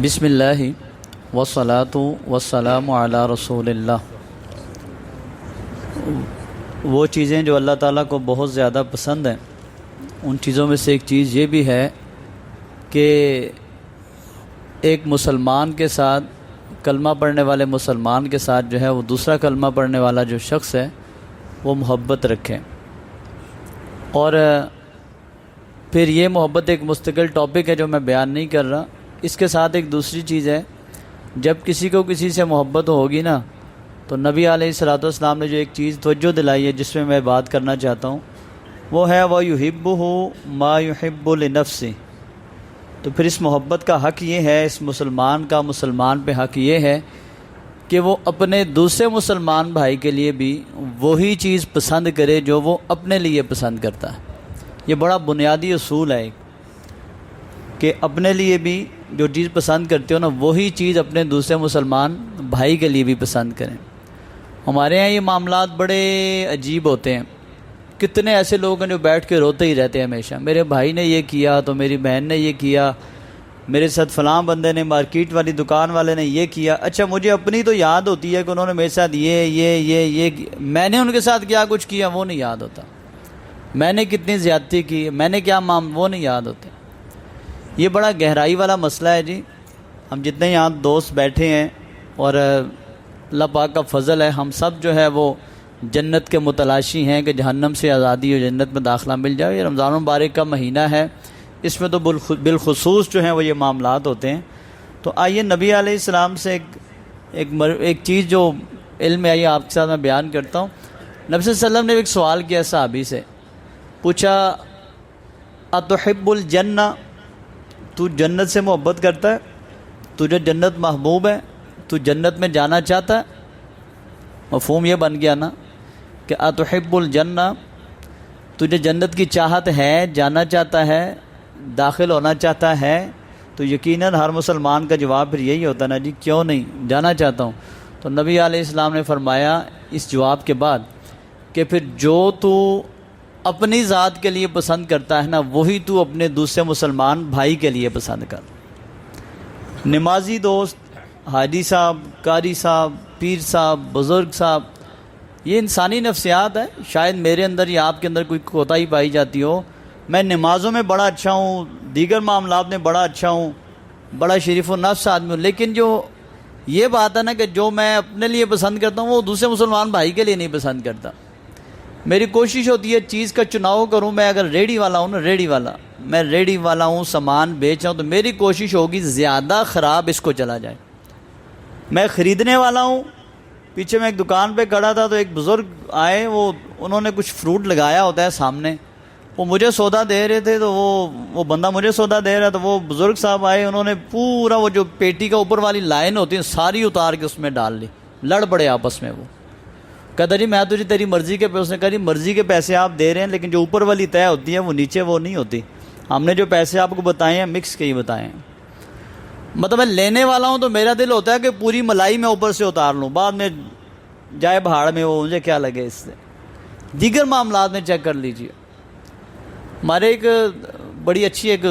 بسم اللہ والصلاۃ والسلام علی رسول اللہ۔ وہ چیزیں جو اللہ تعالیٰ کو بہت زیادہ پسند ہیں، ان چیزوں میں سے ایک چیز یہ بھی ہے کہ ایک مسلمان کے ساتھ، کلمہ پڑھنے والے مسلمان کے ساتھ جو ہے وہ دوسرا کلمہ پڑھنے والا جو شخص ہے وہ محبت رکھے۔ اور پھر یہ محبت ایک مستقل ٹاپک ہے جو میں بیان نہیں کر رہا۔ اس کے ساتھ ایک دوسری چیز ہے، جب کسی کو کسی سے محبت ہوگی نا، تو نبی علیہ الصلوۃ والسلام نے جو ایک چیز توجہ دلائی ہے جس میں میں بات کرنا چاہتا ہوں، وہ ہے وَيُحِبُّهُ مَا يُحِبُّ لِنَفْسِهِ۔ تو پھر اس محبت کا حق یہ ہے، اس مسلمان کا مسلمان پہ حق یہ ہے کہ وہ اپنے دوسرے مسلمان بھائی کے لیے بھی وہی چیز پسند کرے جو وہ اپنے لیے پسند کرتا ہے۔ یہ بڑا بنیادی اصول ہے کہ اپنے لیے بھی جو چیز پسند کرتے ہو نا، وہی چیز اپنے دوسرے مسلمان بھائی کے لیے بھی پسند کریں۔ ہمارے ہاں یہ معاملات بڑے عجیب ہوتے ہیں۔ کتنے ایسے لوگ ہیں جو بیٹھ کے روتے ہی رہتے ہیں ہمیشہ، میرے بھائی نے یہ کیا تو میری بہن نے یہ کیا، میرے ساتھ فلاں بندے نے، مارکیٹ والی دکان والے نے یہ کیا۔ اچھا، مجھے اپنی تو یاد ہوتی ہے کہ انہوں نے میرے ساتھ یہ میں نے ان کے ساتھ کیا کچھ کیا وہ نہیں یاد ہوتا، میں نے کتنی زیادتی کی، میں نے کیا وہ نہیں یاد ہوتے۔ یہ بڑا گہرائی والا مسئلہ ہے جی۔ ہم جتنے یہاں دوست بیٹھے ہیں، اور اللہ پاک کا فضل ہے، ہم سب جو ہے وہ جنت کے متلاشی ہیں کہ جہنم سے آزادی اور جنت میں داخلہ مل جائے۔ یہ رمضان المبارک کا مہینہ ہے، اس میں تو بالخصوص جو ہیں وہ یہ معاملات ہوتے ہیں۔ تو آئیے نبی علیہ السلام سے ایک چیز جو علم میں آئی آپ کے ساتھ میں بیان کرتا ہوں۔ نبی صلی اللہ علیہ وسلم نے ایک سوال کیا صحابی سے، پوچھا اتحب الجنہ، تو جنت سے محبت کرتا ہے؟ تجھے جنت محبوب ہے؟ تو جنت میں جانا چاہتا ہے؟ مفہوم یہ بن گیا نا کہ اتحب الجنہ، تجھے جنت کی چاہت ہے، جانا چاہتا ہے، داخل ہونا چاہتا ہے؟ تو یقیناً ہر مسلمان کا جواب پھر یہی ہوتا نا، جی کیوں نہیں، جانا چاہتا ہوں۔ تو نبی علیہ السلام نے فرمایا اس جواب کے بعد کہ پھر جو تو اپنی ذات کے لیے پسند کرتا ہے نا، وہی تو اپنے دوسرے مسلمان بھائی کے لیے پسند کر۔ نمازی دوست، حاجی صاحب، قاری صاحب، پیر صاحب، بزرگ صاحب، یہ انسانی نفسیات ہے۔ شاید میرے اندر یا آپ کے اندر کوئی کوتاہی پائی جاتی ہو۔ میں نمازوں میں بڑا اچھا ہوں، دیگر معاملات میں بڑا اچھا ہوں، بڑا شریف و نفس آدمی ہوں، لیکن جو یہ بات ہے نا کہ جو میں اپنے لیے پسند کرتا ہوں وہ دوسرے مسلمان بھائی کے لیے نہیں پسند کرتا۔ میری کوشش ہوتی ہے چیز کا چناؤ کروں۔ میں اگر ریڑھی والا ہوں نا، میں ریڑھی والا ہوں، سامان بیچ رہا ہوں، تو میری کوشش ہوگی زیادہ خراب اس کو چلا جائے۔ میں خریدنے والا ہوں، پیچھے میں ایک دکان پہ کھڑا تھا تو ایک بزرگ آئے، انہوں نے کچھ فروٹ لگایا ہوتا ہے سامنے، وہ مجھے سودا دے رہے تھے، تو وہ بندہ مجھے سودا دے رہا، تو وہ بزرگ صاحب آئے، انہوں نے پورا وہ جو پیٹی کا اوپر والی لائن ہوتی ہے ساری اتار کے اس میں ڈال لی۔ لڑ پڑے آپس میں۔ وہ کہتا جی میں تجھے تیری مرضی کے پیسے، اس نے کہا جی مرضی کے پیسے آپ دے رہے ہیں، لیکن جو اوپر والی طے ہوتی ہے وہ نیچے وہ نہیں ہوتی۔ ہم نے جو پیسے آپ کو بتائے ہیں مکس کے ہی بتائے ہیں۔ مطلب میں لینے والا ہوں تو میرا دل ہوتا ہے کہ پوری ملائی میں اوپر سے اتار لوں، بعد میں جائے بہاڑ میں، وہ مجھے کیا لگے اس سے۔ دیگر معاملات میں چیک کر لیجئے۔ ہمارے ایک بڑی اچھی ایک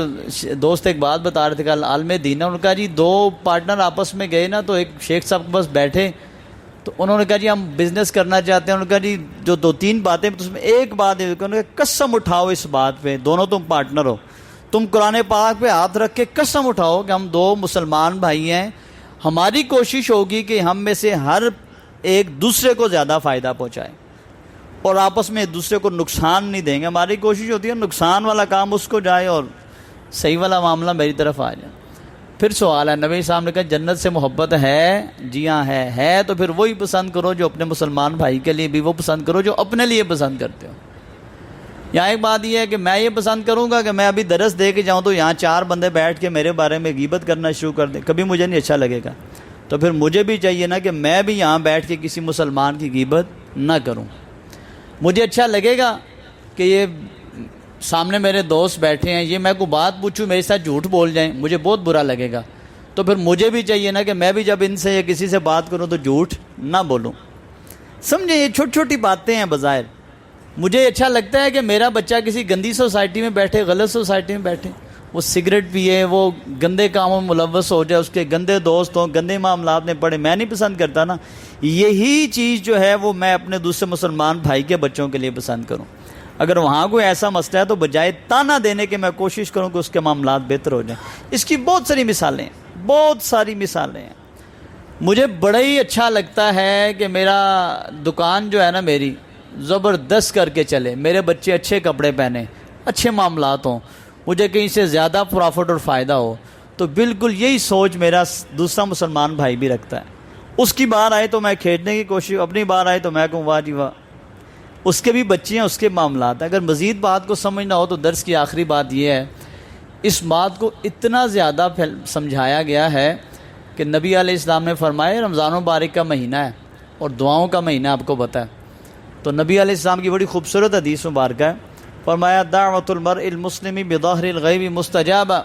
دوست ایک بات بتا رہے تھے کہ عالم دین ہے، انہوں نے کہا جی دو پارٹنر آپس میں گئے نا، تو ایک شیخ صاحب کے پاس بیٹھے، تو انہوں نے کہا جی ہم بزنس کرنا چاہتے ہیں۔ انہوں نے کہا جی جو دو تین باتیں، تو اس میں ایک بات ہے، انہوں نے کہا قسم اٹھاؤ اس بات پہ، دونوں تم پارٹنر ہو، تم قرآن پاک پہ ہاتھ رکھ کے قسم اٹھاؤ کہ ہم دو مسلمان بھائی ہیں، ہماری کوشش ہوگی کہ ہم میں سے ہر ایک دوسرے کو زیادہ فائدہ پہنچائے اور آپس میں ایک دوسرے کو نقصان نہیں دیں گے۔ ہماری کوشش ہوتی ہے نقصان والا کام اس کو جائے اور صحیح والا معاملہ میری طرف آ جائے۔ پھر سوال ہے، نبی صاحب نے کہا جنت سے محبت ہے؟ جی ہاں ہے، تو پھر وہی پسند کرو جو اپنے مسلمان بھائی کے لیے بھی وہ پسند کرو جو اپنے لیے پسند کرتے ہو۔ یہاں ایک بات یہ ہے کہ میں یہ پسند کروں گا کہ میں ابھی درس دے کے جاؤں تو یہاں چار بندے بیٹھ کے میرے بارے میں غیبت کرنا شروع کر دیں، کبھی مجھے نہیں اچھا لگے گا۔ تو پھر مجھے بھی چاہیے نا کہ میں بھی یہاں بیٹھ کے کسی مسلمان کی غیبت نہ کروں۔ مجھے اچھا لگے گا کہ یہ سامنے میرے دوست بیٹھے ہیں، یہ میں کو بات پوچھوں میرے ساتھ جھوٹ بول جائیں، مجھے بہت برا لگے گا۔ تو پھر مجھے بھی چاہیے نا کہ میں بھی جب ان سے یا کسی سے بات کروں تو جھوٹ نہ بولوں۔ سمجھے، یہ چھوٹی چھوٹی باتیں ہیں بظاہر۔ مجھے اچھا لگتا ہے کہ میرا بچہ کسی گندی سوسائٹی میں بیٹھے، غلط سوسائٹی میں بیٹھے، وہ سگریٹ پیے، وہ گندے کاموں میں ملوث ہو جائے، اس کے گندے دوست ہوں، گندے معاملات میں پڑے، میں نہیں پسند کرتا نا۔ یہی چیز جو ہے وہ میں اپنے دوسرے مسلمان بھائی کے بچوں کے لیے پسند کروں۔ اگر وہاں کوئی ایسا مسئلہ ہے تو بجائے تانا دینے کے میں کوشش کروں کہ اس کے معاملات بہتر ہو جائیں۔ اس کی بہت ساری مثالیں ہیں، بہت ساری مثالیں ہیں۔ مجھے بڑا ہی اچھا لگتا ہے کہ میرا دکان جو ہے نا میری زبردست کر کے چلے، میرے بچے اچھے کپڑے پہنے، اچھے معاملات ہوں، مجھے کہیں سے زیادہ پرافٹ اور فائدہ ہو، تو بالکل یہی سوچ میرا دوسرا مسلمان بھائی بھی رکھتا ہے۔ اس کی بار آئے تو میں کھیلنے کی کوشش، اپنی بار آئے تو میں کہوں واہ جی واہ، اس کے بھی بچے ہیں، اس کے معاملات ہیں۔ اگر مزید بات کو سمجھنا ہو تو درس کی آخری بات یہ ہے، اس بات کو اتنا زیادہ سمجھایا گیا ہے کہ نبی علیہ السلام نے فرمایا رمضان مبارک کا مہینہ ہے اور دعاؤں کا مہینہ آپ کو پتہ ہے، تو نبی علیہ السلام کی بڑی خوبصورت حدیث مبارکہ ہے، فرمایا دعوت المرء المسلم بظاہر الغیب مستجابہ،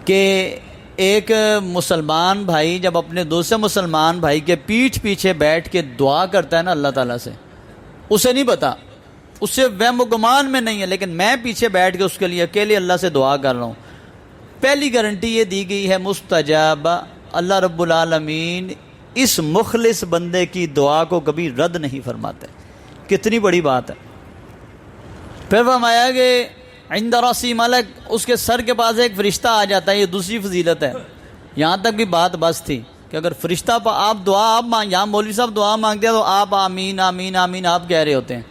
کہ ایک مسلمان بھائی جب اپنے دوسرے مسلمان بھائی کے پیٹھ پیچھے بیٹھ کے دعا کرتا ہے نا اللہ تعالیٰ سے، اسے نہیں پتا، اس سے وہم و گمان میں نہیں ہے، لیکن میں پیچھے بیٹھ کے اس کے لیے اکیلے اللہ سے دعا کر رہا ہوں، پہلی گارنٹی یہ دی گئی ہے مستجابہ، اللہ رب العالمین اس مخلص بندے کی دعا کو کبھی رد نہیں فرماتے۔ کتنی بڑی بات ہے۔ پھر فرمایا کہ عند رأسی ملک، اس کے سر کے پاس ایک فرشتہ آ جاتا ہے، یہ دوسری فضیلت ہے۔ یہاں تک بھی بات بس تھی کہ اگر فرشتہ آپ دعا آپ مانگ، یہاں مولوی صاحب دعا مانگتے ہیں تو آپ آمین آمین آمین آپ کہہ رہے ہوتے ہیں،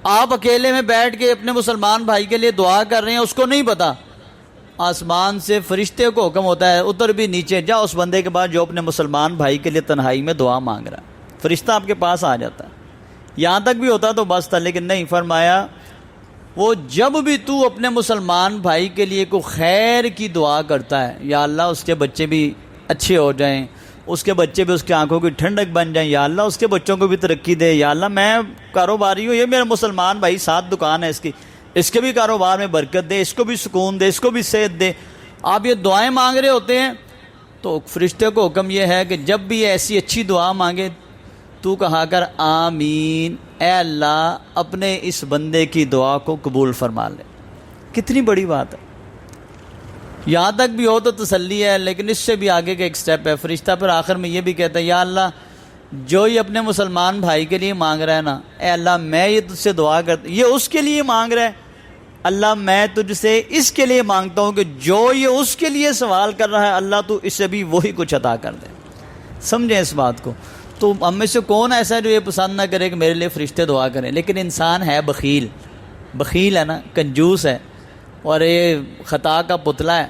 آپ اکیلے میں بیٹھ کے اپنے مسلمان بھائی کے لیے دعا کر رہے ہیں، اس کو نہیں پتا، آسمان سے فرشتے کو حکم ہوتا ہے اتر بھی نیچے جا اس بندے کے بعد جو اپنے مسلمان بھائی کے لیے تنہائی میں دعا مانگ رہا ہے، فرشتہ آپ کے پاس آ جاتا ہے۔ یہاں تک بھی ہوتا تو بس تھا، لیکن نہیں، فرمایا وہ جب بھی تو اپنے مسلمان بھائی کے لیے کوئی خیر کی دعا کرتا ہے، یا اللہ اس کے بچے بھی اچھے ہو جائیں، اس کے بچے بھی اس کی آنکھوں کی ٹھنڈک بن جائیں، یا اللہ اس کے بچوں کو بھی ترقی دے، یا اللہ میں کاروباری ہوں، یہ میرا مسلمان بھائی ساتھ دکان ہے اس کے بھی کاروبار میں برکت دے، اس کو بھی سکون دے، اس کو بھی صحت دے، آپ یہ دعائیں مانگ رہے ہوتے ہیں، تو فرشتے کو حکم یہ ہے کہ جب بھی ایسی اچھی دعا مانگے تو کہا کر آمین، اے اللہ اپنے اس بندے کی دعا کو قبول فرما لے۔ کتنی بڑی بات ہے۔ یہاں تک بھی ہو تو تسلی ہے، لیکن اس سے بھی آگے کا ایک سٹیپ ہے۔ فرشتہ پھر آخر میں یہ بھی کہتا ہے یا اللہ جو یہ اپنے مسلمان بھائی کے لیے مانگ رہا ہے نا، اے اللہ میں یہ تجھ سے دعا کرتا، یہ اس کے لیے مانگ رہا ہے، اللہ میں تجھ سے اس کے لیے مانگتا ہوں کہ جو یہ اس کے لیے سوال کر رہا ہے اللہ تو اسے بھی وہی کچھ عطا کر دے۔ سمجھیں اس بات کو۔ تو ہم میں سے کون ایسا ہے جو یہ پسند نہ کرے کہ میرے لیے فرشتے دعا کریں، لیکن انسان ہے بخیل ہے نا، کنجوس ہے، اور یہ خطا کا پتلا ہے،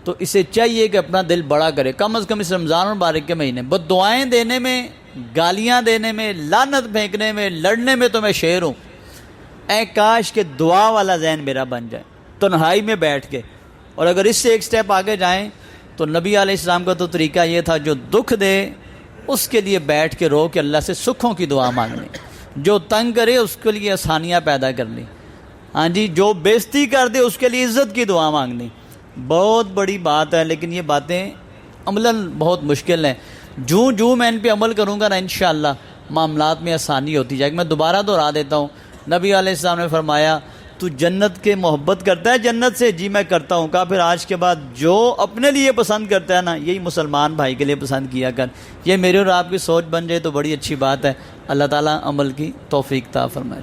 تو اسے چاہیے کہ اپنا دل بڑا کرے، کم از کم اس رمضان مبارک کے مہینے بد دعائیں دینے میں، گالیاں دینے میں، لعنت پھینکنے میں، لڑنے میں تو میں شیر ہوں، اے کاش کہ دعا والا ذہن میرا بن جائے تنہائی میں بیٹھ کے۔ اور اگر اس سے ایک سٹیپ آگے جائیں تو نبی علیہ السلام کا تو طریقہ یہ تھا جو دکھ دے اس کے لیے بیٹھ کے رو کے اللہ سے سکھوں کی دعا مانگنی، جو تنگ کرے اس کے لیے آسانیاں پیدا کرنی، ہاں جی، جو بےزتی کر دے اس کے لیے عزت کی دعا مانگنی۔ بہت بڑی بات ہے، لیکن یہ باتیں عملاً بہت مشکل ہیں۔ جو میں ان پہ عمل کروں گا نا انشاءاللہ معاملات میں آسانی ہوتی جائے گی۔ میں دوبارہ دہرا دیتا ہوں، نبی علیہ السلام نے فرمایا تو جنت کے محبت کرتا ہے جنت سے؟ جی میں کرتا ہوں۔ کہا پھر آج کے بعد جو اپنے لیے پسند کرتا ہے نا یہی مسلمان بھائی کے لیے پسند کیا کر۔ یہ میرے اور آپ کی سوچ بن جائے تو بڑی اچھی بات ہے۔ اللہ تعالیٰ عمل کی توفیق عطا فرمائے۔